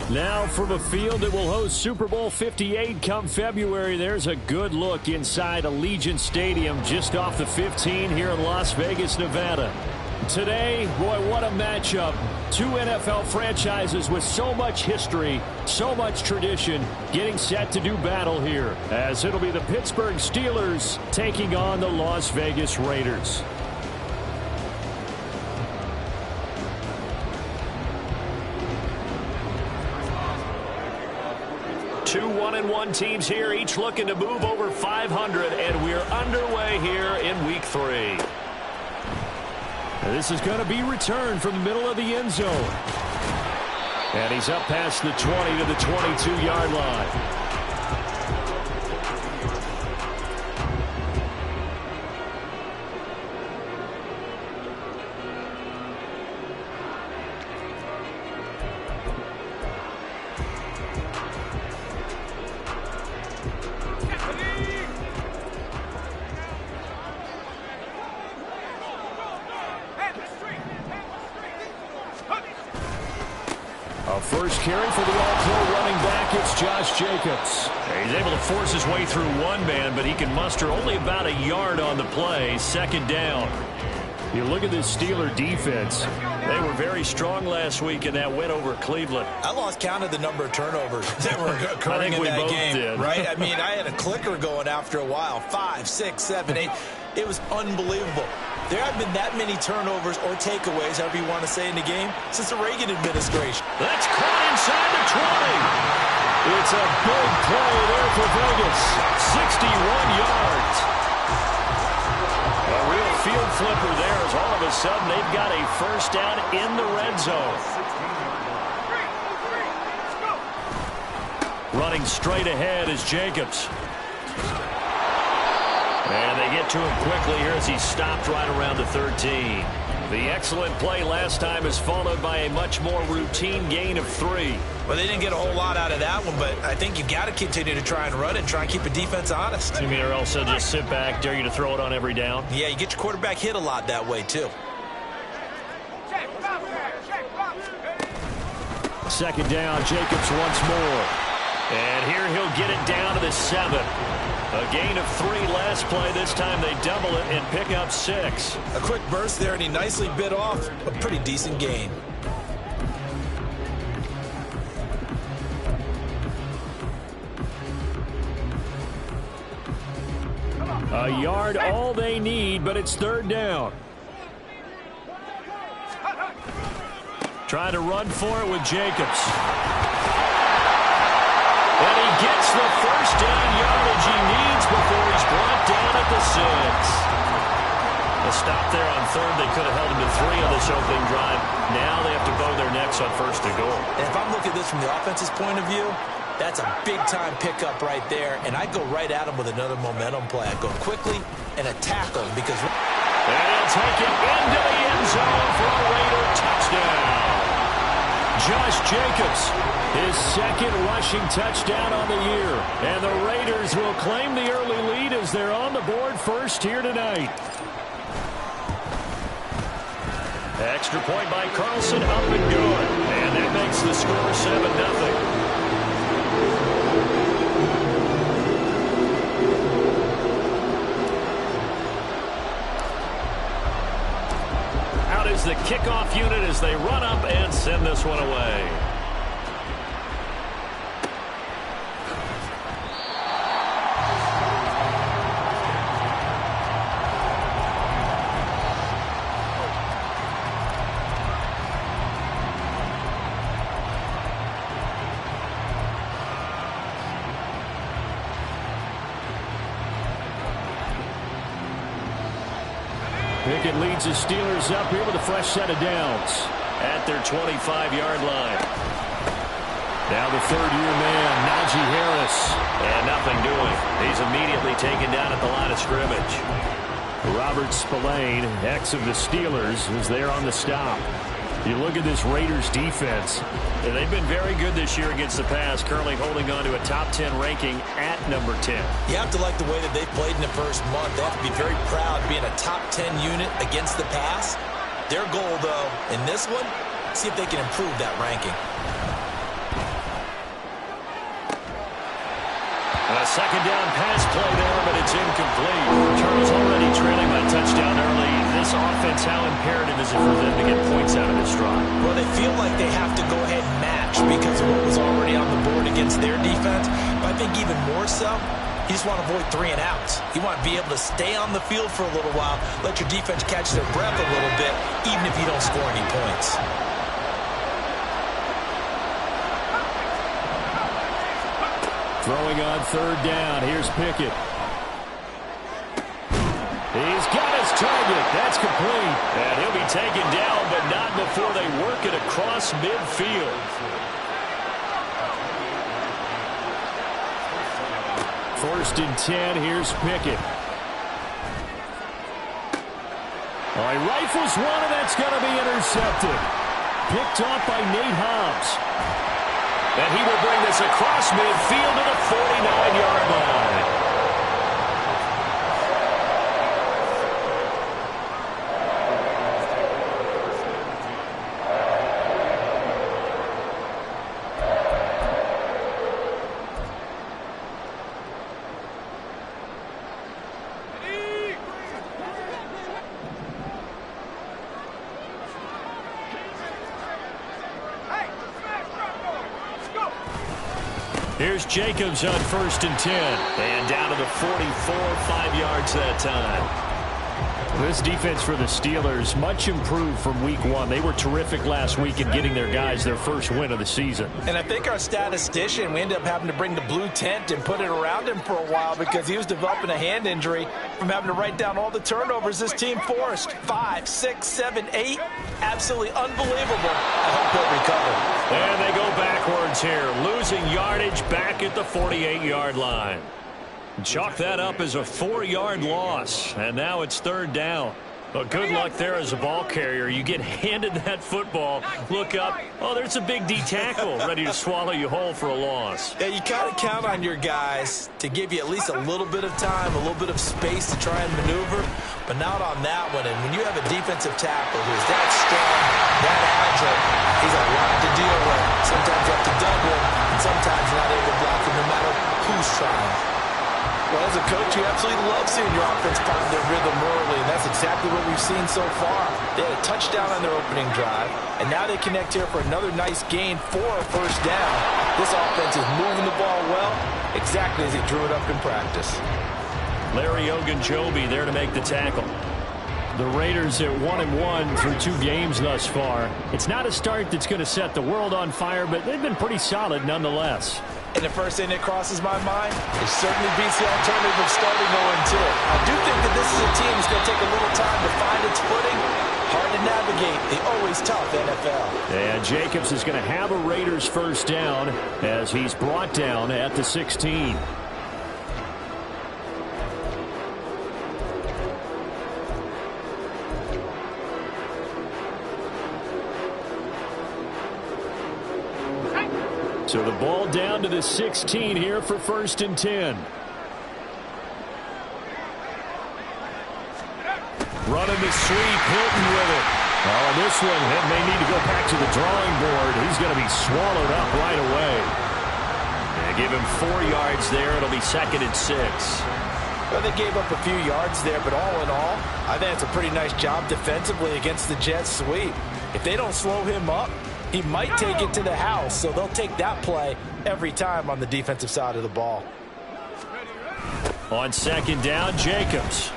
Now from a field that will host Super Bowl 58 come February, there's a good look inside Allegiant Stadium just off the 15 here in Las Vegas, Nevada. Today, boy, what a matchup. Two NFL franchises with so much history, so much tradition, getting set to do battle here, as it'll be the Pittsburgh Steelers taking on the Las Vegas Raiders. Two 1-1 teams here, each looking to move over 500, and we're underway here in Week 3. This is going to be returned from the middle of the end zone. And he's up past the 20 to the 22-yard line. First carry for the All-Pro running back, it's Josh Jacobs. He's able to force his way through one man, but he can muster only about a yard on the play. Second down. You look at this Steeler defense. They were very strong last week in that win over Cleveland. I lost count of the number of turnovers that were occurring in that game. Did. Right? I mean, I had a clicker going after a while. 5, 6, 7, 8. It was unbelievable. There have been that many turnovers or takeaways, however you want to say, in the game since the Reagan administration. That's caught inside the 20. It's a big play there for Vegas. 61 yards. A real field flipper there as all of a sudden they've got a first down in the red zone. Running straight ahead is Jacobs. And they get to him quickly here as he stopped right around the 13. The excellent play last time is followed by a much more routine gain of 3. Well, they didn't get a whole lot out of that one, but I think you've got to continue to try and run it, try and keep the defense honest. You mean or else they'll just sit back, dare you to throw it on every down? Yeah, you get your quarterback hit a lot that way, too. Second down, Jacobs once more. And here he'll get it down to the 7. A gain of 3 last play. This time they double it and pick up 6. A quick burst there, and he nicely bit off a pretty decent gain. A yard all they need, but it's third down. Trying to run for it with Jacobs. And he gets the first down yardage he needs before he's brought down at the 6. A stop there on third. They could have held him to 3 on this opening drive. Now they have to bow their necks on first and goal. And if I'm looking at this from the offense's point of view, that's a big-time pickup right there. And I go right at him with another momentum play. I go quickly and attack him because... And he'll take it into the end zone for a Raider touchdown. Josh Jacobs, his second rushing touchdown on the year. And the Raiders will claim the early lead as they're on the board first here tonight. Extra point by Carlson, up and good. And that makes the score 7-0. Is the kickoff unit as they run up and send this one away. Pickett leads the Steelers up here with a fresh set of downs at their 25-yard line. Now the third-year man, Najee Harris. And nothing doing. He's immediately taken down at the line of scrimmage. Robert Spillane, ex of the Steelers, is there on the stop. You look at this Raiders defense. They've been very good this year against the pass, currently holding on to a top 10 ranking at number 10. You have to like the way that they played in the first month. They have to be very proud being a top 10 unit against the pass. Their goal, though, in this one, see if they can improve that ranking. second down pass play there, but it's incomplete. Charles already trailing by touchdown early. This offense, how imperative is it for them to get points out of this drive? Well, they feel like they have to go ahead and match because of what was already on the board against their defense. But I think even more so, you just want to avoid 3 and outs. You want to be able to stay on the field for a little while, let your defense catch their breath a little bit, even if you don't score any points. Throwing on third down. Here's Pickett. He's got his target. That's complete. And he'll be taken down, but not before they work it across midfield. First and 10. Here's Pickett. Oh, he rifles one, and that's going to be intercepted. Picked off by Nate Hobbs. And he will bring this across midfield to the 49-yard line. Here's Jacobs on first and 10. And down to the 44, 5 yards that time. This defense for the Steelers, much improved from week 1. They were terrific last week in getting their guys their first win of the season. And I think our statistician, we ended up having to bring the blue tent and put it around him for a while because he was developing a hand injury from having to write down all the turnovers this team forced. 5, 6, 7, 8. Absolutely unbelievable. I hope he'll recover. And they go backwards here, losing yardage back at the 48-yard line. Chalk that up as a 4-yard loss, and now it's third down. But good luck there as a ball carrier. You get handed that football, look up, oh, there's a big D tackle ready to swallow you whole for a loss. Yeah, you kind of count on your guys to give you at least a little bit of time, a little bit of space to try and maneuver, but not on that one. And when you have a defensive tackle who's that strong, that agile, he's a lot to deal with. Sometimes you have to double him, and sometimes you're not able to block him no matter who's trying. Well, as a coach, you absolutely love seeing your offense find their rhythm early, and that's exactly what we've seen so far. They had a touchdown on their opening drive, and now they connect here for another nice gain for a first down. This offense is moving the ball well, exactly as he drew it up in practice. Larry Ogunjobi there to make the tackle. The Raiders at 1-1 through 2 games thus far. It's not a start that's going to set the world on fire, but they've been pretty solid nonetheless. And the first thing that crosses my mind, it certainly beats the alternative of starting 0-2. I do think that this is a team that's going to take a little time to find its footing. Hard to navigate the always tough NFL. And Jacobs is going to have a Raiders first down as he's brought down at the 16. So the ball down to the 16 here for first and 10. Running the sweep, Hilton with it. Oh, this one, it may need to go back to the drawing board. He's going to be swallowed up right away. And give him 4 yards there. It'll be second and 6. Well, they gave up a few yards there, but all in all, I think it's a pretty nice job defensively against the Jets sweep. If they don't slow him up, he might take it to the house, so they'll take that play every time on the defensive side of the ball. On second down, Jacobs.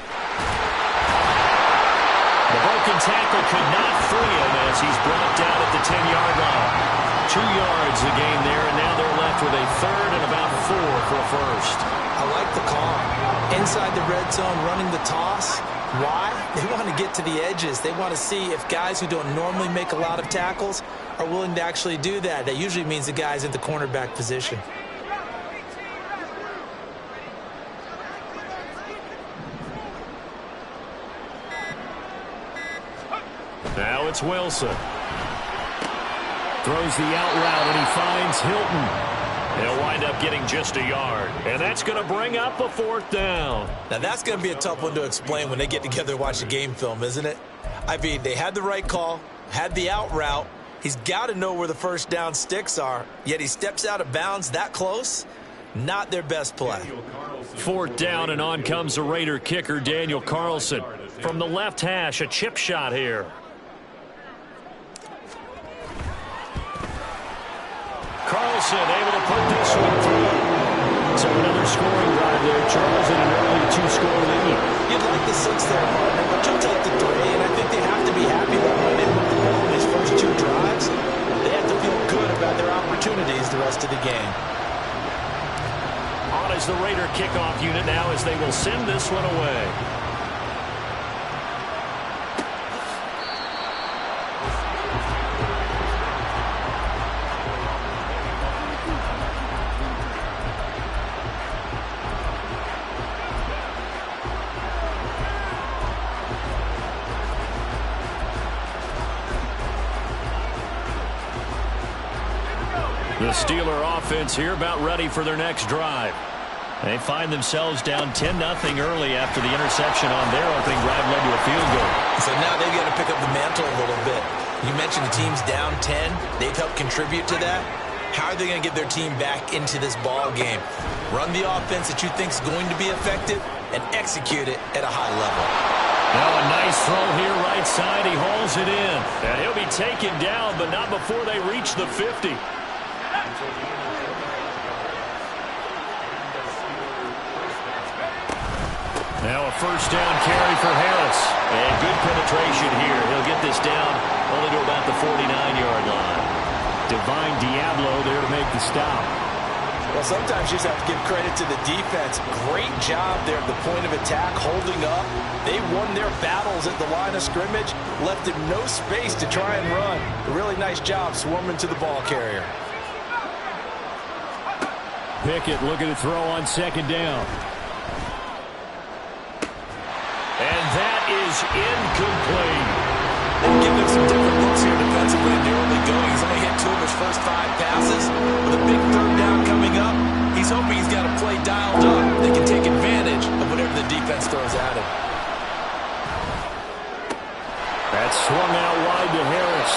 The broken tackle could not free him as he's brought down at the 10-yard line. 2 yards a gain there, and now they're left with a third and about 4 for a first. I like the call. Inside the red zone, running the toss. Why? They want to get to the edges. They want to see if guys who don't normally make a lot of tackles are willing to actually do that. That usually means the guy's in the cornerback position. Now it's Wilson. Throws the out route, and he finds Hilton. He'll wind up getting just a yard. And that's going to bring up a fourth down. Now, that's going to be a tough one to explain when they get together and watch the game film, isn't it? I mean, they had the right call, had the out route. He's got to know where the first down sticks are, yet he steps out of bounds that close. Not their best play. 4th down, and on comes the Raider kicker, Daniel Carlson. From the left hash, a chip shot here. Carlson able to put this one through. So another scoring drive there, Charles, in an early 2-score lead. You'd like the 6 there, partner, but you'll take the 3, and I think they have to be happy that when they move the ball in these first 2 drives, they have to feel good about their opportunities the rest of the game. On is the Raider kickoff unit now as they will send this one away. The Steeler offense here about ready for their next drive. They find themselves down 10-0 early after the interception on their opening drive led to a field goal. So now they've got to pick up the mantle a little bit. You mentioned the team's down 10. They've helped contribute to that. How are they going to get their team back into this ball game? Run the offense that you think is going to be effective and execute it at a high level. Now a nice throw here right side. He hauls it in. And he'll be taken down, but not before they reach the 50. Now a 1st down carry for Harris. And good penetration here. He'll get this down only to about the 49-yard line. Divine Diablo there to make the stop. Well, sometimes you just have to give credit to the defense. Great job there at the point of attack, holding up. They won their battles at the line of scrimmage, left him no space to try and run. A really nice job swarming to the ball carrier. Pickett looking to throw on 2nd down. And that is incomplete. They've given him some different looks here defensively in the early going. He's only hit 2 of his first 5 passes. With a big 3rd down coming up, he's hoping he's got a play dialed up. They can take advantage of whatever the defense throws at him. That's swung out wide to Harris.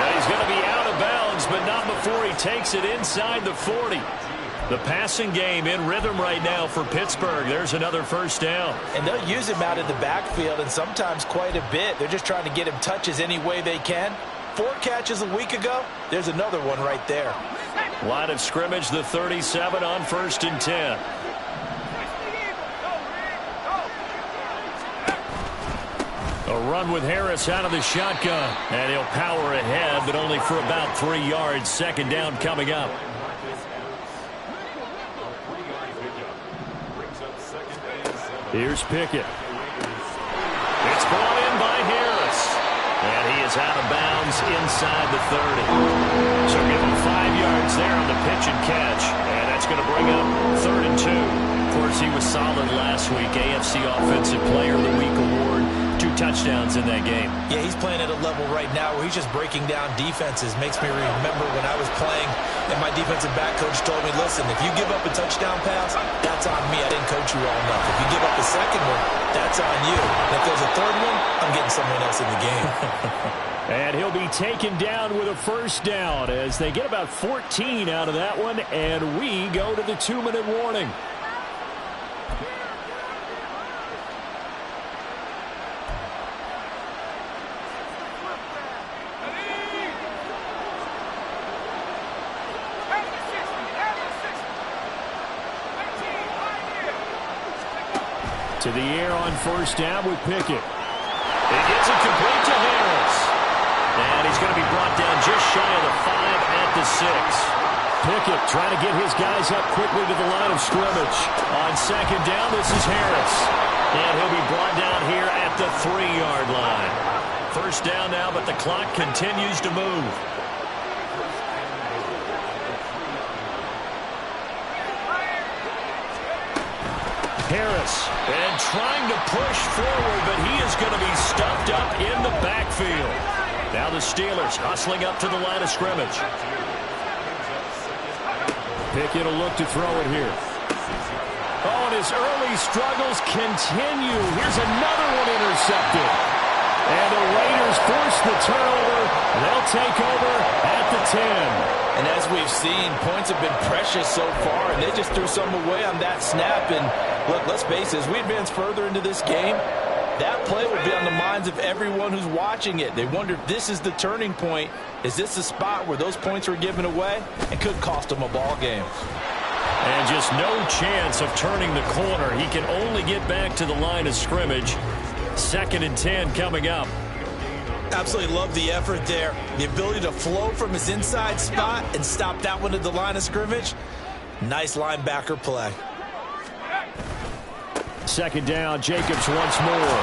Now he's going to be out of bounds, but not before he takes it inside the 40. The passing game in rhythm right now for Pittsburgh. There's another 1st down. And they'll use him out in the backfield, and sometimes quite a bit. They're just trying to get him touches any way they can. 4 catches a week ago. There's another one right there. Line of scrimmage, the 37 on 1st and 10. A run with Harris out of the shotgun. And he'll power ahead, but only for about 3 yards. 2nd down coming up. Here's Pickett. It's brought in by Harris. And he is out of bounds inside the 30. So give him 5 yards there on the pitch and catch. And that's going to bring up 3rd and 2. Of course, he was solid last week. AFC Offensive Player of the Week award. 2 touchdowns in that game. Yeah, he's playing at a level right now where he's just breaking down defenses. Makes me remember when I was playing and my defensive back coach told me, listen, if you give up a touchdown pass, that's on me. I didn't coach you well enough. If you give up a 2nd one, that's on you. And if there's a 3rd one, I'm getting someone else in the game. And he'll be taken down with a 1st down as they get about 14 out of that one. And we go to the 2-minute warning. To the air on 1st down with Pickett. It gets it complete to Harris. And he's going to be brought down just shy of the 5 at the 6. Pickett trying to get his guys up quickly to the line of scrimmage. On 2nd down, this is Harris. And he'll be brought down here at the 3-yard line. 1st down now, but the clock continues to move. Harris, and trying to push forward, but he is going to be stuffed up in the backfield. Now the Steelers hustling up to the line of scrimmage. Pickett will look to throw it here. Oh, and his early struggles continue. Here's another one intercepted. And the Raiders force the turnover They'll take over at the 10. And as we've seen, points have been precious so far, and they just threw some away on that snap. And look, let's face it, as we advance further into this game, that play will be on the minds of everyone who's watching it. They wonder if this is the turning point. Is this the spot where those points were given away? It could cost them a ball game. And just no chance of turning the corner. He can only get back to the line of scrimmage. 2nd and 10 coming up. Absolutely love the effort there. The ability to flow from his inside spot and stop that one at the line of scrimmage. Nice linebacker play. 2nd down, Jacobs once more.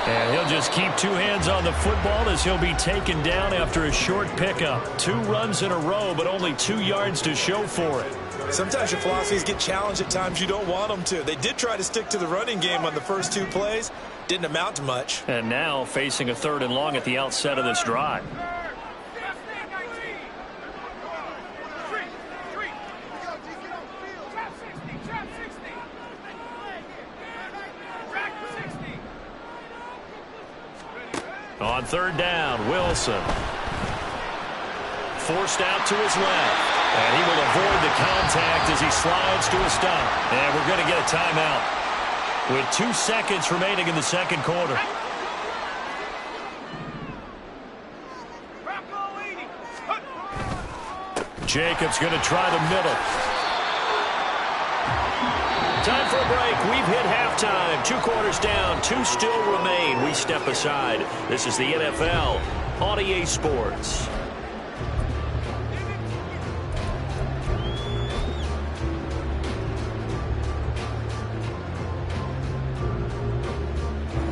And he'll just keep 2 hands on the football as he'll be taken down after a short pickup. 2 runs in a row, but only 2 yards to show for it. Sometimes your philosophies get challenged at times you don't want them to. They did try to stick to the running game on the first 2 plays. Didn't amount to much. And now facing a 3rd and long at the outset of this drive. On 3rd down, Wilson. Forced out to his left. And he will avoid the contact as he slides to a stop. And we're going to get a timeout with 2 seconds remaining in the 2nd quarter. Jacobs going to try the middle. Time for a break. We've hit halftime. 2 quarters down. 2 still remain. We step aside. This is the NFL on EA Sports.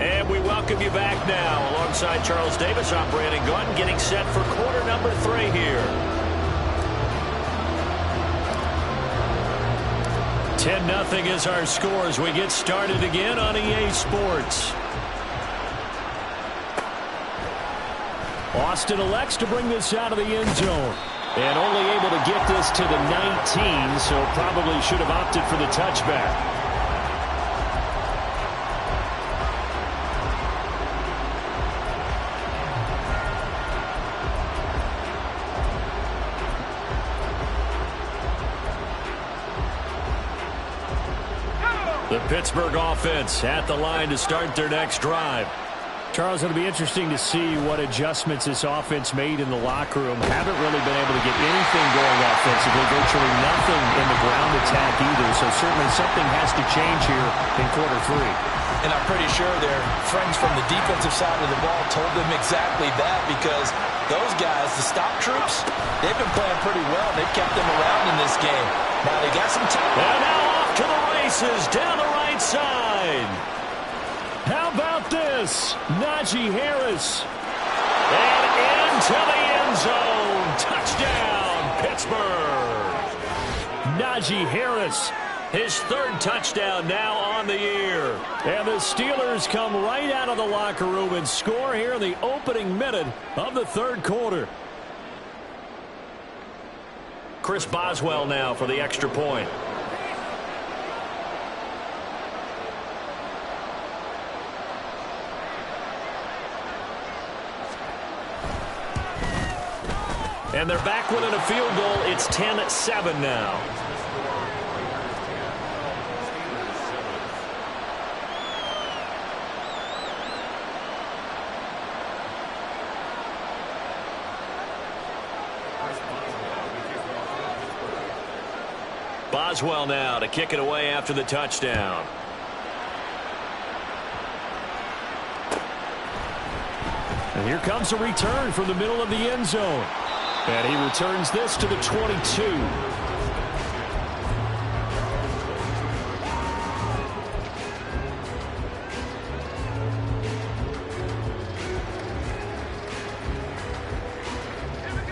And we welcome you back now alongside Charles Davis. I'm Brandon Gaudin getting set for quarter number 3 here. 10-0 is our score as we get started again on EA Sports. Austin elects to bring this out of the end zone. And only able to get this to the 19, so probably should have opted for the touchback. The Pittsburgh offense at the line to start their next drive. Charles, it'll be interesting to see what adjustments this offense made in the locker room. Haven't really been able to get anything going offensively, virtually nothing in the ground attack either. So certainly something has to change here in quarter 3. And I'm pretty sure their friends from the defensive side of the ball told them exactly that, because those guys, the stop troops, they've been playing pretty well. They've kept them around in this game. Now they got some time. And now off to the races down the right side. How about this? Najee Harris. And into the end zone. Touchdown, Pittsburgh. Najee Harris, his 3rd touchdown now on the year. And the Steelers come right out of the locker room and score here in the opening minute of the 3rd quarter. Chris Boswell now for the extra point. And they're back within a field goal. It's 10-7 now. Boswell now to kick it away after the touchdown. And here comes a return from the middle of the end zone. And he returns this to the 22.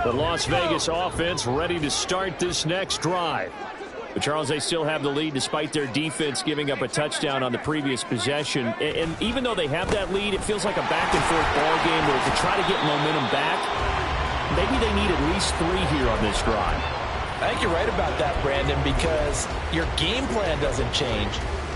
The Las Vegas offense ready to start this next drive. But Charles, they still have the lead despite their defense giving up a touchdown on the previous possession. And even though they have that lead, it feels like a back-and-forth ball game where to try to get momentum back, maybe they need at least 3 here on this drive. I think you're right about that, Brandon, because your game plan doesn't change.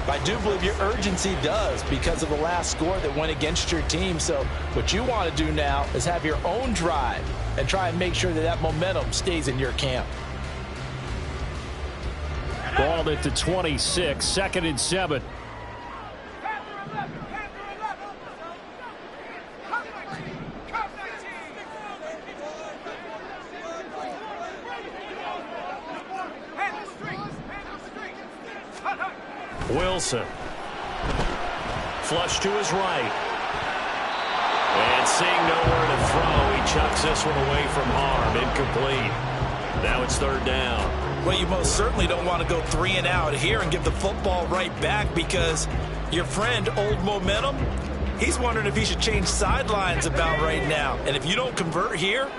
But I do believe your urgency does because of the last score that went against your team. So what you want to do now is have your own drive and try and make sure that that momentum stays in your camp. Ball at the 26, 2nd and 7. Wilson. Flush to his right. And seeing nowhere to throw, he chucks this one away from harm. Incomplete. Now it's 3rd down. Well, you most certainly don't want to go 3 and out here and give the football right back because your friend, Old Momentum, he's wondering if he should change sidelines about right now. And if you don't convert here,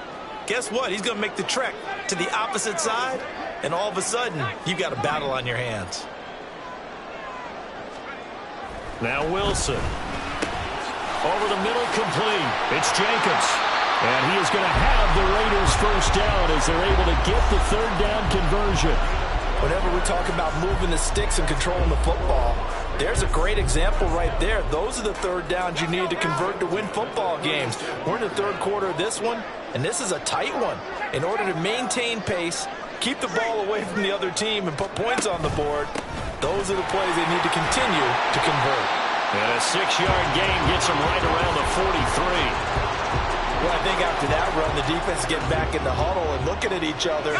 guess what? He's going to make the trek to the opposite side, and all of a sudden, you've got a battle on your hands. Now Wilson. Over the middle, complete. It's Jenkins. And he is going to have the Raiders first down as they're able to get the 3rd down conversion. Whenever we talk about moving the sticks and controlling the football, there's a great example right there. Those are the 3rd downs you need to convert to win football games. We're in the 3rd quarter of this one, and this is a tight one. In order to maintain pace, keep the ball away from the other team, and put points on the board, those are the plays they need to continue to convert. And a 6-yard gain gets them right around the 43. Well, I think after that run, the defense getting back in the huddle and looking at each other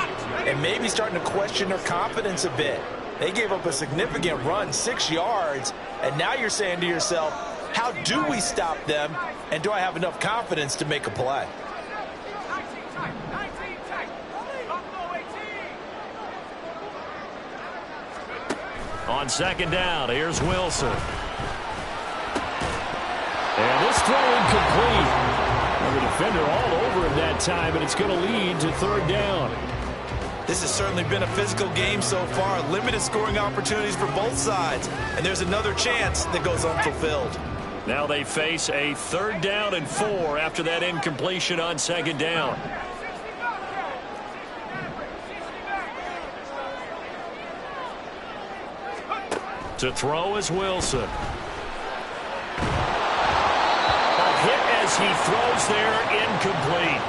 and maybe starting to question their confidence a bit. They gave up a significant run, 6 yards, and now you're saying to yourself, how do we stop them, and do I have enough confidence to make a play? On 2nd down, here's Wilson. And this throw incomplete. The defender all over him that time, and it's going to lead to 3rd down. This has certainly been a physical game so far. Limited scoring opportunities for both sides. And there's another chance that goes unfulfilled. Now they face a 3rd down and 4 after that incompletion on 2nd down. To throw is Wilson. As he throws there, incomplete.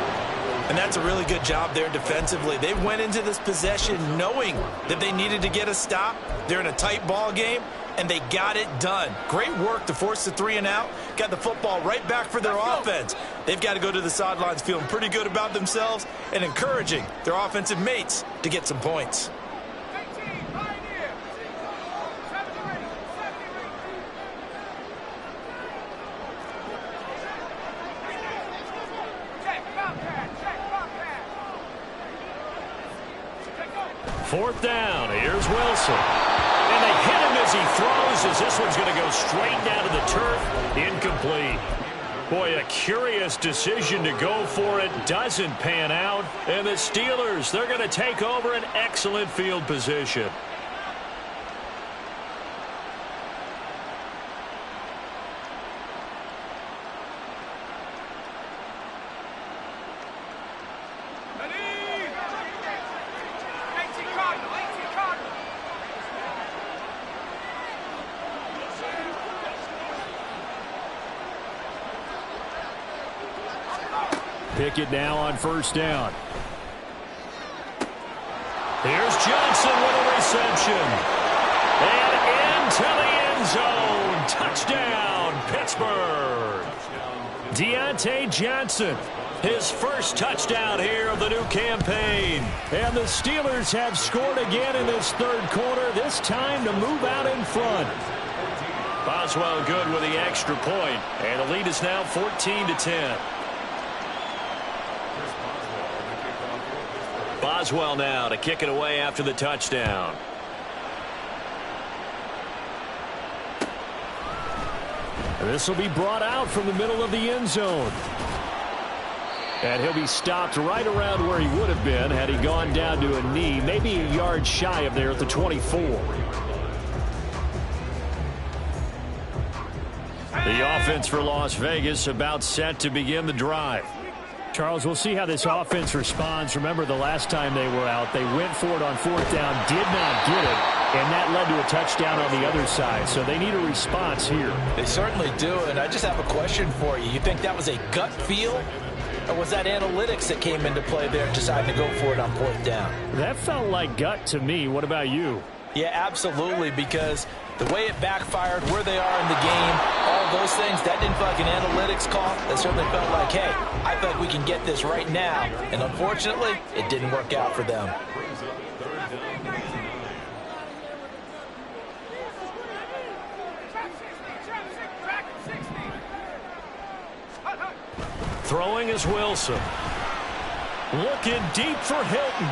And that's a really good job there defensively. They went into this possession knowing that they needed to get a stop. They're in a tight ball game, and they got it done. Great work to force the 3 and out. Got the football right back for their offense. They've got to go to the sidelines feeling pretty good about themselves and encouraging their offensive mates to get some points. Fourth down, here's Wilson. And they hit him as he throws, as this one's going to go straight down to the turf. Incomplete. Boy, a curious decision to go for it. Doesn't pan out. And the Steelers, they're going to take over an excellent field position. Pickett now on 1st down. Here's Johnson with a reception. And into the end zone. Touchdown, Pittsburgh. Deontay Johnson, his first touchdown here of the new campaign. And the Steelers have scored again in this 3rd quarter, this time to move out in front. Boswell good with the extra point, and the lead is now 14-10. Boswell now to kick it away after the touchdown. This will be brought out from the middle of the end zone. And he'll be stopped right around where he would have been had he gone down to a knee, maybe a yard shy of there at the 24. The offense for Las Vegas about set to begin the drive. Charles, we'll see how this offense responds. Remember, the last time they were out, they went for it on 4th down, did not get it. and that led to a touchdown on the other side. So they need a response here. They certainly do, and I just have a question for you. You think that was a gut feel, or was that analytics that came into play there, deciding to go for it on 4th down? That felt like gut to me. What about you? Yeah, absolutely, because the way it backfired, where they are in the game, all those things, that didn't feel like an analytics call. That certainly felt like, hey, I feel like we can get this right now. And unfortunately, it didn't work out for them. Throwing is Wilson. Looking deep for Hilton.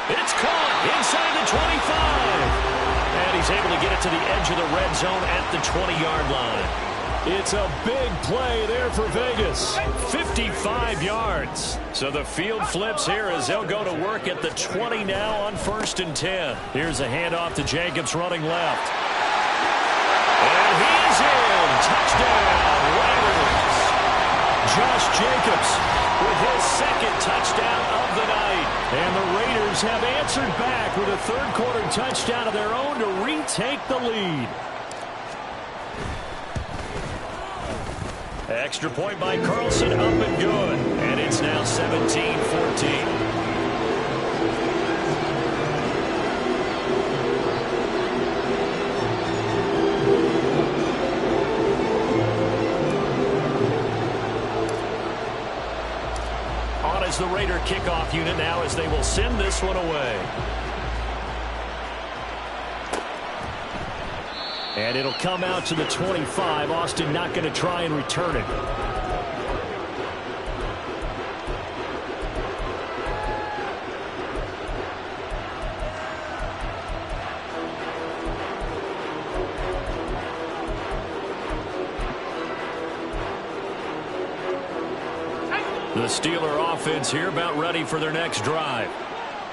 It's caught inside the 25. And he's able to get it to the edge of the red zone at the 20-yard line. It's a big play there for Vegas. 55 yards. So the field flips here as they'll go to work at the 20 now on 1st and 10. Here's a handoff to Jacobs running left. And he is in. Touchdown, Raiders. Josh Jacobs with his 2nd touchdown of the night. And the Raiders have answered back with a 3rd-quarter touchdown of their own to retake the lead. Extra point by Carlson, up and good. And it's now 17-14. The Raider kickoff unit now as they will send this one away. And it'll come out to the 25. Austin not going to try and return it. The Steeler offense here about ready for their next drive.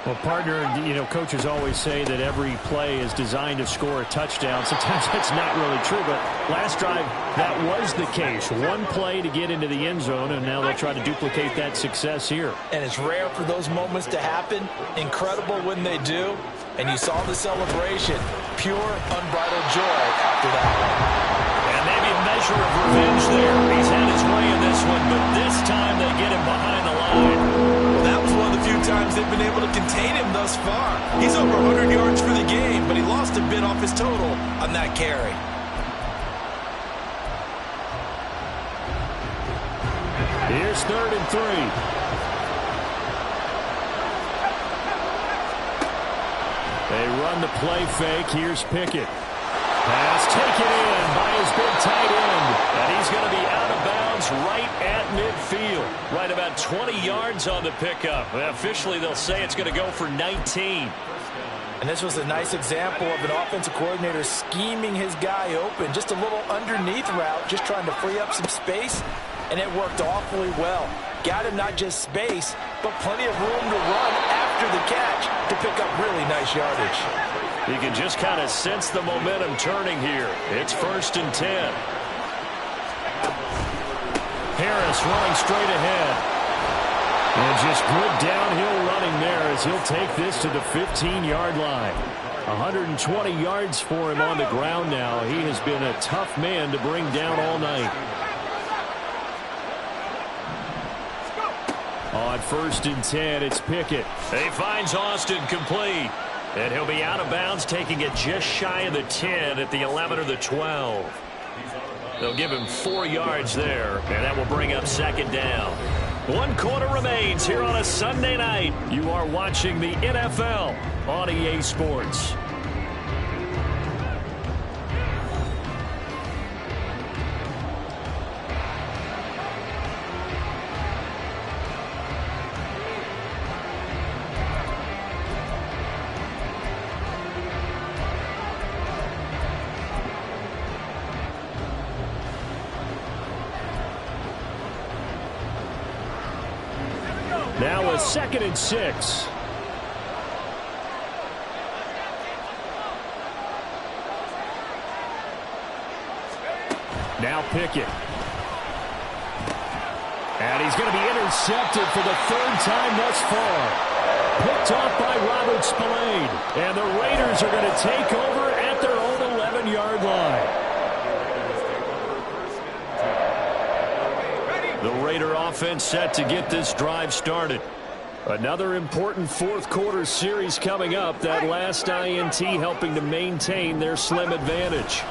Well, partner, coaches always say that every play is designed to score a touchdown. Sometimes that's not really true, but last drive, that was the case. One play to get into the end zone, and now they'll try to duplicate that success here. And it's rare for those moments to happen. Incredible when they do. And you saw the celebration. Pure, unbridled joy after that. Maybe a measure of revenge there. He's had his way in this one, but this time they get him behind the line. Well, that was one of the few times they've been able to contain him thus far. He's over 100 yards for the game, but he lost a bit off his total on that carry. Here's 3rd and 3. They run the play fake. Here's Pickett. Pass taken in by his big tight end. And he's going to be out of bounds right at midfield. Right about 20 yards on the pickup. Well, officially, they'll say it's going to go for 19. And this was a nice example of an offensive coordinator scheming his guy open. Just a little underneath route, just trying to free up some space. And it worked awfully well. Got him not just space, but plenty of room to run after the catch to pick up really nice yardage. You can just kind of sense the momentum turning here. It's 1st and 10. Harris running straight ahead. And just good downhill running there as he'll take this to the 15-yard line. 120 yards for him on the ground now. He has been a tough man to bring down all night. On 1st and 10, it's Pickett. He finds Austin complete. And he'll be out of bounds, taking it just shy of the 10 at the 11 or the 12. They'll give him 4 yards there, and that will bring up 2nd down. 1 quarter remains here on a Sunday night. You are watching the NFL on EA Sports. Now a 2nd and 6. Now Pickett. And he's going to be intercepted for the 3rd time thus far. picked off by Robert Spillane. And the Raiders are going to take over at their own 11-yard line. The Raider offense set to get this drive started. Another important fourth-quarter series coming up. That last INT helping to maintain their slim advantage.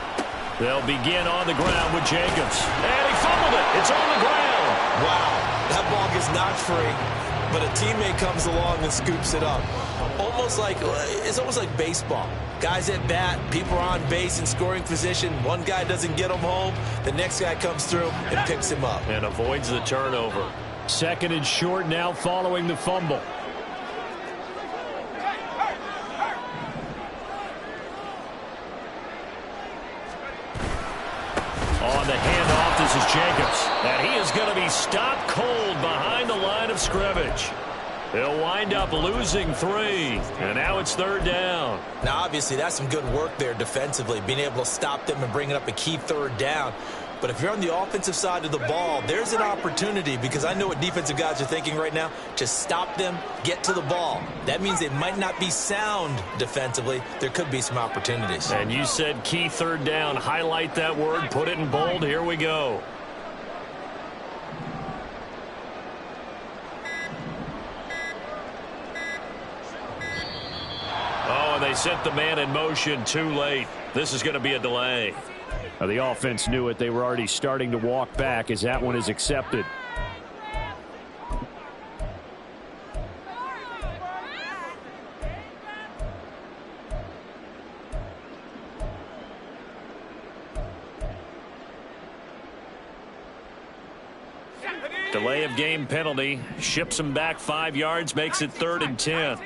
They'll begin on the ground with Jacobs. And he fumbled it. It's on the ground. Wow, that ball gets knocked free, but a teammate comes along and scoops it up. It's almost like baseball. Guys at bat, people are on base in scoring position. One guy doesn't get him home. The next guy comes through and picks him up. And avoids the turnover. Second and short now following the fumble. On the handoff, this is Jacobs. And he is going to be stopped cold behind the line of scrimmage. They'll wind up losing 3. And now it's third down. Now, obviously, that's some good work there defensively, being able to stop them and bringing up a key third down. But if you're on the offensive side of the ball, there's an opportunity, because I know what defensive guys are thinking right now. Just stop them, get to the ball. That means they might not be sound defensively. There could be some opportunities. And you said key third down. Highlight that word. Put it in bold. Here we go. Oh, and they set the man in motion too late. This is going to be a delay. Now, the offense knew it. They were already starting to walk back as that one is accepted. Delay of game penalty. Ships him back 5 yards. Makes it 3rd and 10.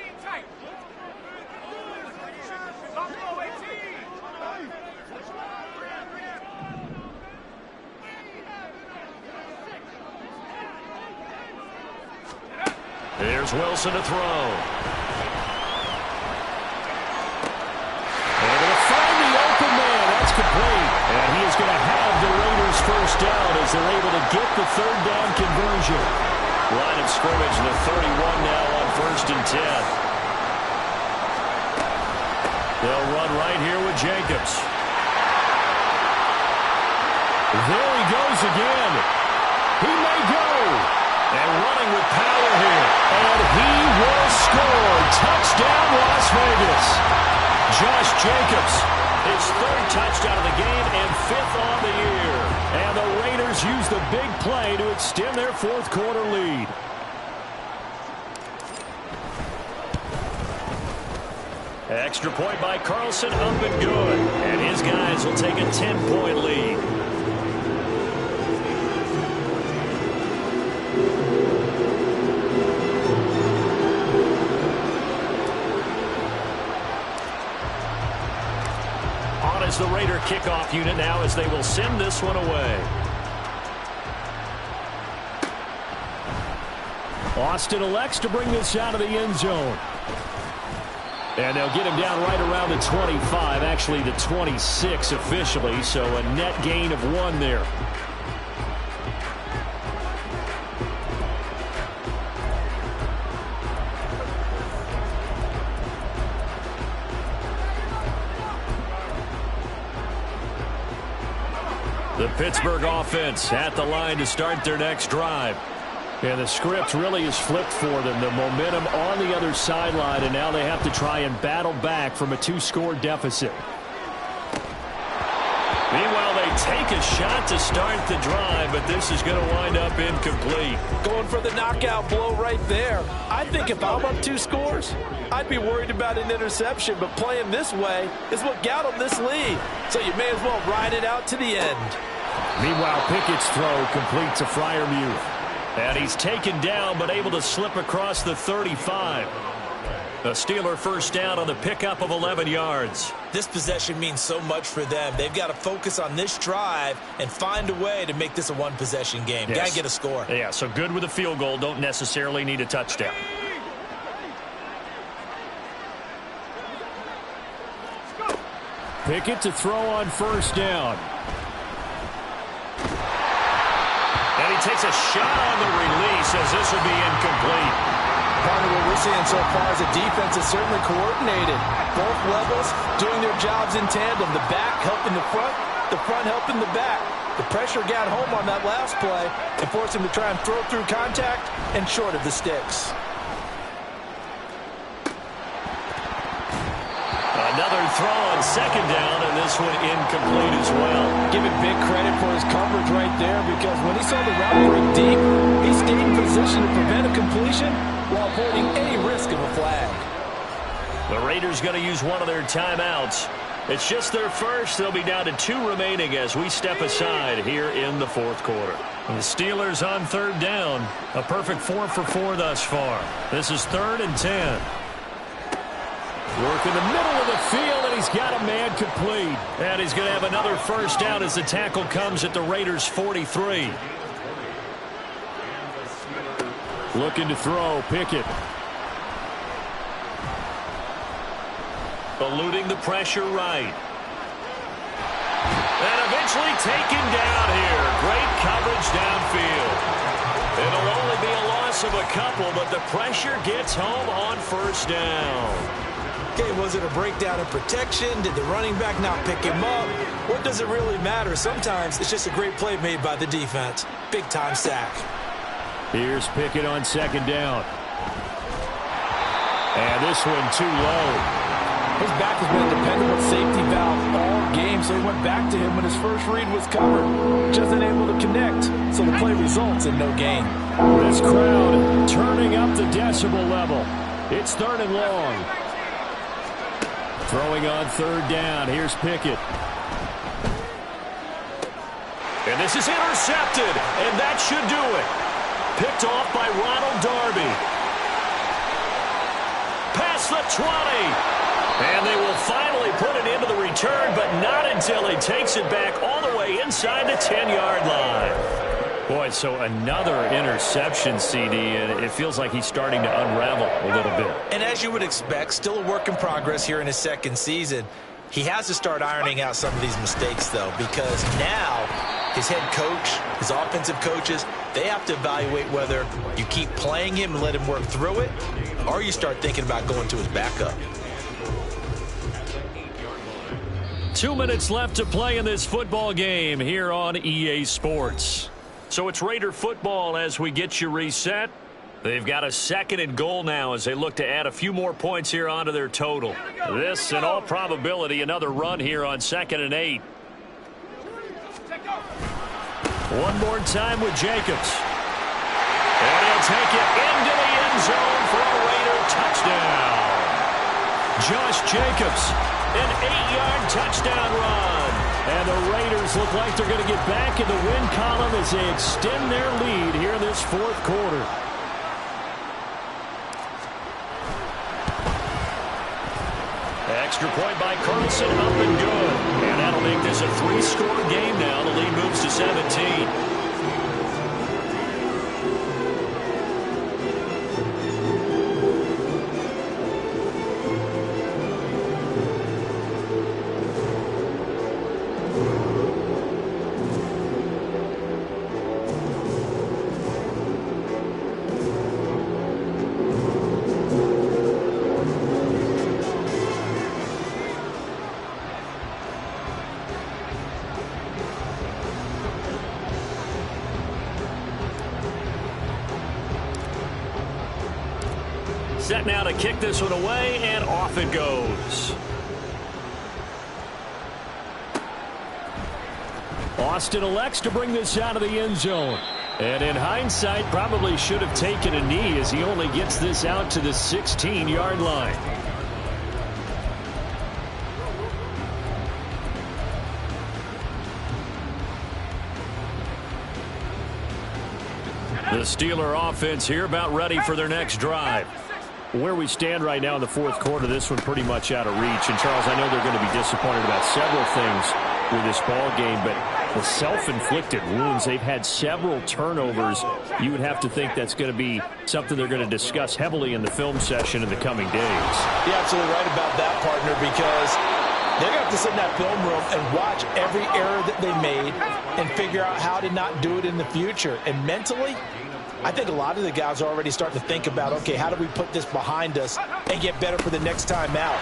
Here's Wilson to throw. Able to find the open man. That's complete. And he is going to have the Raiders first down as they're able to get the third down conversion. Line of scrimmage, the 31 now on 1st and 10. They'll run right here with Jacobs. There he goes again. He may go. And running with power here. And he will score. Touchdown, Las Vegas. Josh Jacobs, his 3rd touchdown of the game and 5th on the year. And the Raiders use the big play to extend their 4th quarter lead. Extra point by Carlson, up and good. And his guys will take a 10-point lead. Is the Raider kickoff unit now as they will send this one away. Austin elects to bring this out of the end zone. And they'll get him down right around the 25, actually the 26 officially, so a net gain of 1 there. The Pittsburgh offense at the line to start their next drive. And the script really is flipped for them. The momentum on the other sideline, and now they have to try and battle back from a 2-score deficit. Meanwhile, they take a shot to start the drive, but this is going to wind up incomplete. Going for the knockout blow right there. I think if I'm up 2 scores, I'd be worried about an interception, but playing this way is what got them this lead. So you may as well ride it out to the end. Meanwhile, Pickett's throw completes a Freiermuth. And he's taken down, but able to slip across the 35. A Steeler first down on the pickup of 11 yards. This possession means so much for them. They've got to focus on this drive and find a way to make this a one-possession game. Yes. Got to get a score. Yeah, so good with a field goal. Don't necessarily need a touchdown. Pickett to throw on first down. And he takes a shot on the release as this will be incomplete. partner, what we're seeing so far is the defense is certainly coordinated. Both levels doing their jobs in tandem. The back helping the front helping the back. The pressure got home on that last play and forced him to try and throw through contact and short of the sticks. Another throw on second down, and this one incomplete as well. Give it big credit for his coverage right there, because when he saw the route break deep, he stayed in position to prevent a completion while avoiding any risk of a flag. The Raiders going to use one of their timeouts. It's just their first. They'll be down to 2 remaining as we step aside here in the fourth quarter. And the Steelers on third down. A perfect 4 for 4 thus far. This is 3rd and 10. Work in the middle of the field, and he's got a man complete. And he's going to have another first down as the tackle comes at the Raiders' 43. Looking to throw, Pickett. Eluding the pressure right. And eventually taken down here. Great coverage downfield. It'll only be a loss of a couple, but the pressure gets home on first down. Okay, was it a breakdown in protection? Did the running back not pick him up? What does it really matter? Sometimes it's just a great play made by the defense. Big-time sack. Here's Pickett on second down. And this one too low. His back has been a dependable safety valve all game, so he went back to him when his first read was covered. Just unable to connect, so the play results in no gain. This crowd turning up the decibel level. It's 3rd and long. Throwing on third down. Here's Pickett. And this is intercepted, and that should do it. Picked off by Ronald Darby. Past the 20. And they will finally put it into the return, but not until he takes it back all the way inside the 10-yard line. Boy, so another interception, CD, and it feels like he's starting to unravel a little bit. And as you would expect, still a work in progress here in his second season. He has to start ironing out some of these mistakes, though, because now his head coach, his offensive coaches, they have to evaluate whether you keep playing him and let him work through it, or you start thinking about going to his backup. 2 minutes left to play in this football game here on EA Sports. So it's Raider football as we get you reset. They've got a 2nd and goal now as they look to add a few more points here onto their total. This, in all probability, another run here on 2nd and 8. One more time with Jacobs. And he'll take it into the end zone for a Raider touchdown. Josh Jacobs, an 8-yard touchdown run. And the Raiders look like they're going to get back in the win column as they extend their lead here in this fourth quarter. Extra point by Carlson, up and good. And that'll make this a 3-score game now. The lead moves to 17. Set now to kick this one away, and off it goes. Austin elects to bring this out of the end zone. And in hindsight, probably should have taken a knee as he only gets this out to the 16-yard line. The Steeler offense here about ready for their next drive. Where we stand right now in the fourth quarter, this one pretty much out of reach. And, Charles, I know they're going to be disappointed about several things with this ball game, but the self-inflicted wounds, they've had several turnovers. You would have to think that's going to be something they're going to discuss heavily in the film session in the coming days. You're absolutely right about that, partner, because they're going to have to sit in that film room and watch every error that they made and figure out how to not do it in the future. And mentally, I think a lot of the guys are already starting to think about, okay, how do we put this behind us and get better for the next time out?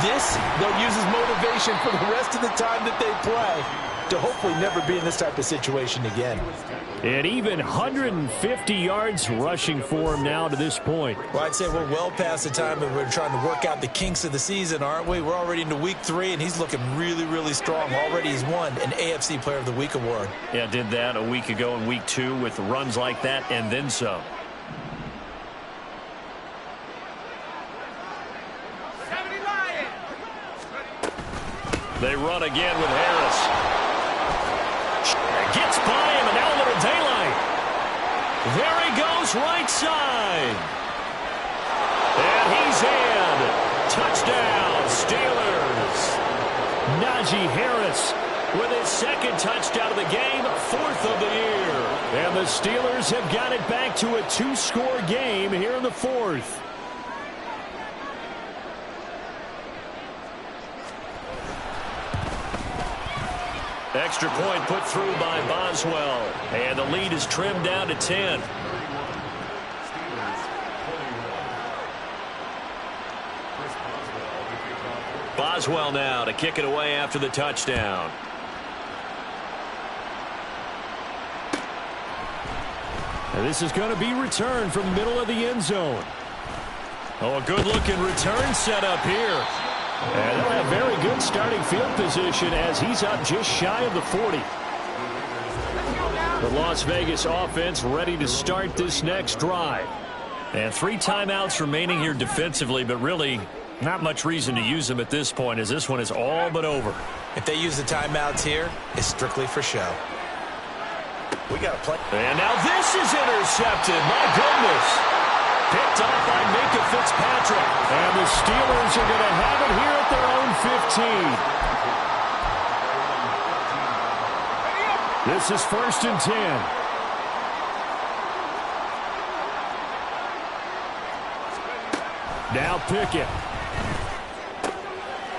This, they'll use as motivation for the rest of the time that they play to hopefully never be in this type of situation again. And even 150 yards rushing for him now to this point. Well, I'd say we're well past the time that we're trying to work out the kinks of the season, aren't we? We're already into week 3, and he's looking really, really strong. Already he's won an AFC Player of the Week award. Yeah, did that a week ago in week 2 with runs like that and then some. They run again with Harris. Gets by him, and now a little daylight. There he goes, right side. And he's in. Touchdown, Steelers. Najee Harris with his second touchdown of the game, 4th of the year. And the Steelers have got it back to a 2-score game here in the 4th. Extra point put through by Boswell. And the lead is trimmed down to 10. Boswell now to kick it away after the touchdown. And this is going to be returned from the middle of the end zone. Oh, a good-looking return set up here. And they'll have very good starting field position as he's up just shy of the 40. The Las Vegas offense ready to start this next drive. And 3 timeouts remaining here defensively, but really not much reason to use them at this point as this one is all but over. If they use the timeouts here, it's strictly for show. We got to play. And now this is intercepted. My goodness. Picked off by Minkah Fitzpatrick. And the Steelers are going to have it here at their own 15. This is 1st and 10. Now Pickett.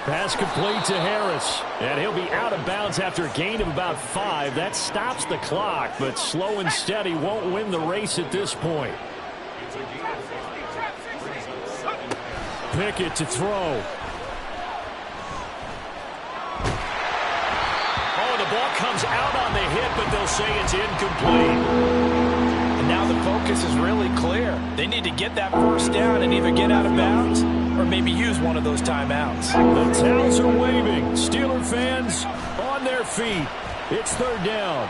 Pass complete to Harris. And he'll be out of bounds after a gain of about 5. That stops the clock, but slow and steady won't win the race at this point. Pickett to throw. Oh, the ball comes out on the hit, but they'll say it's incomplete. And now the focus is really clear. They need to get that first down and either get out of bounds or maybe use one of those timeouts. The towels are waving. Steeler fans on their feet. It's 3rd down.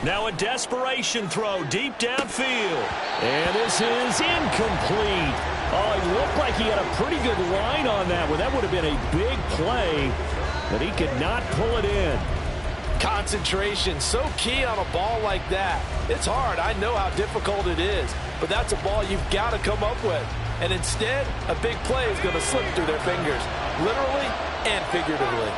Now a desperation throw deep downfield. And this is incomplete. Oh, it looked like he had a pretty good line on that one. That would have been a big play, but he could not pull it in. Concentration, so key on a ball like that. It's hard. I know how difficult it is, but that's a ball you've got to come up with. And instead, a big play is going to slip through their fingers, literally and figuratively.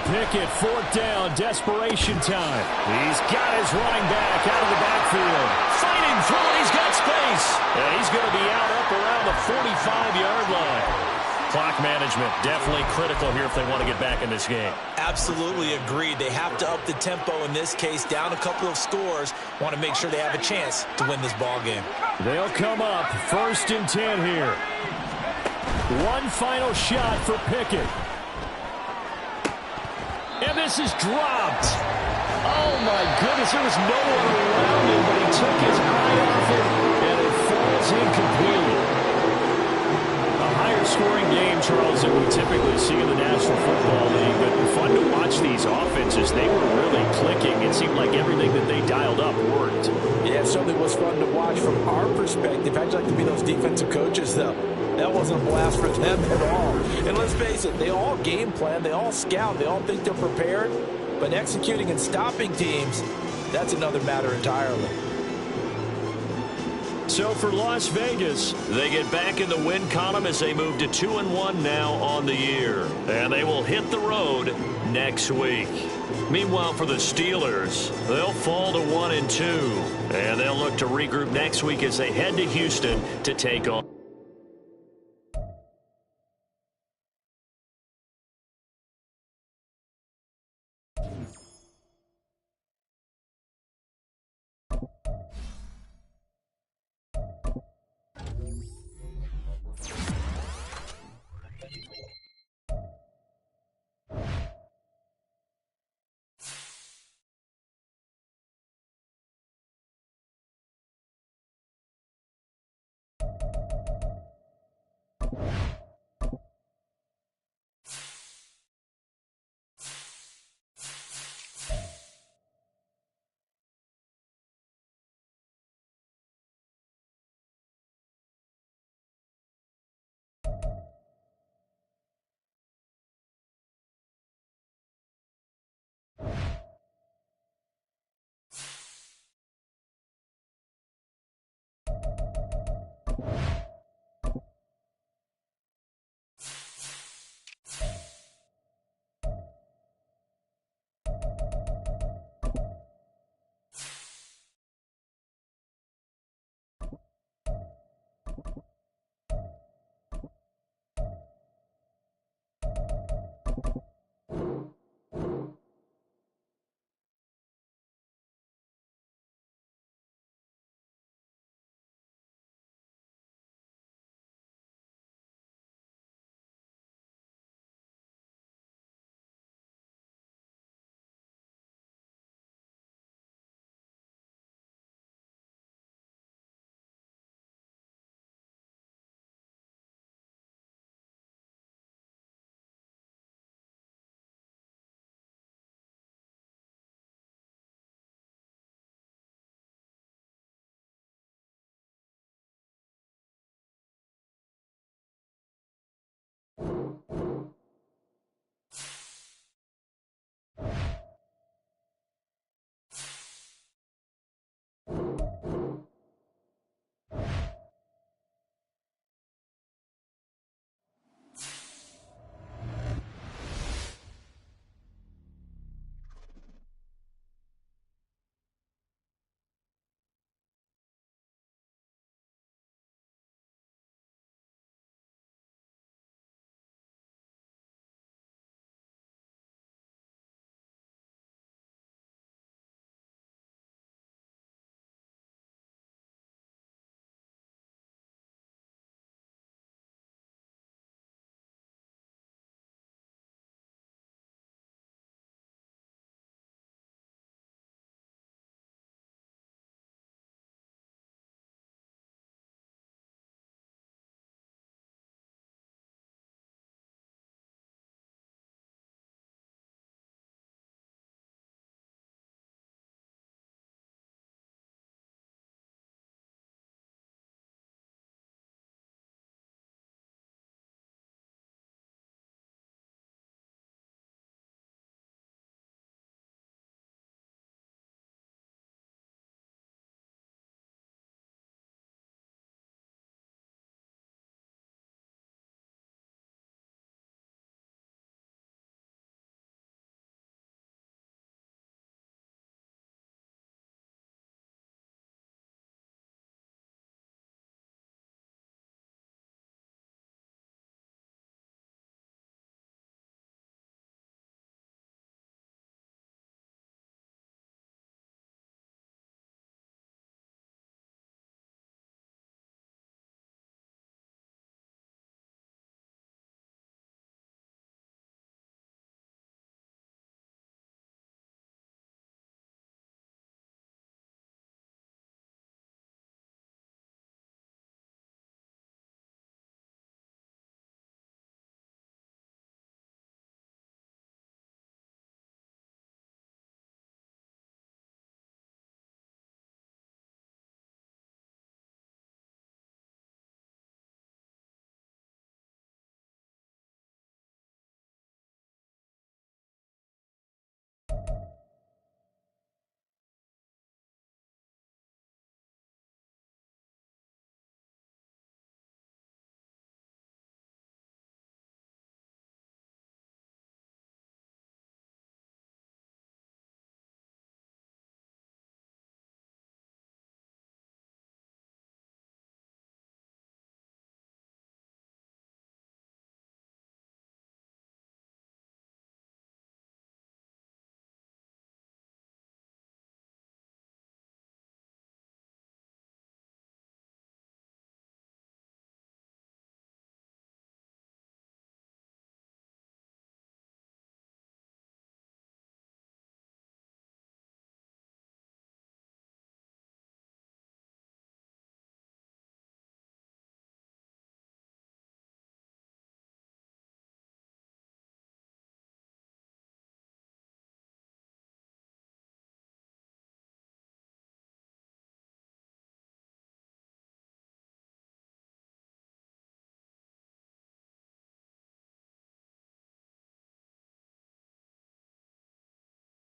Pickett, 4th down, desperation time. He's got his running back out of the backfield. Fighting through it, he's got space. And he's going to be out up around the 45-yard line. Clock management definitely critical here if they want to get back in this game. Absolutely agreed. They have to up the tempo in this case, down a couple of scores. Want to make sure they have a chance to win this ball game. They'll come up 1st and 10 here. One final shot for Pickett. And this is dropped. Oh, my goodness. There was no one around him, but he took his eye off it, and it falls incomplete. A higher-scoring game, Charles, than we typically see in the National Football League, but fun to watch these offenses. They were really clicking. It seemed like everything that they dialed up worked. Yeah, it certainly was fun to watch from our perspective. How'd you like to be those defensive coaches, though? That wasn't a blast for them at all. And let's face it, they all game plan, they all scout, they all think they're prepared. But executing and stopping teams, that's another matter entirely. So for Las Vegas, they get back in the win column as they move to 2-1 now on the year. And they will hit the road next week. Meanwhile, for the Steelers, they'll fall to 1-2. And they'll look to regroup next week as they head to Houston to take on.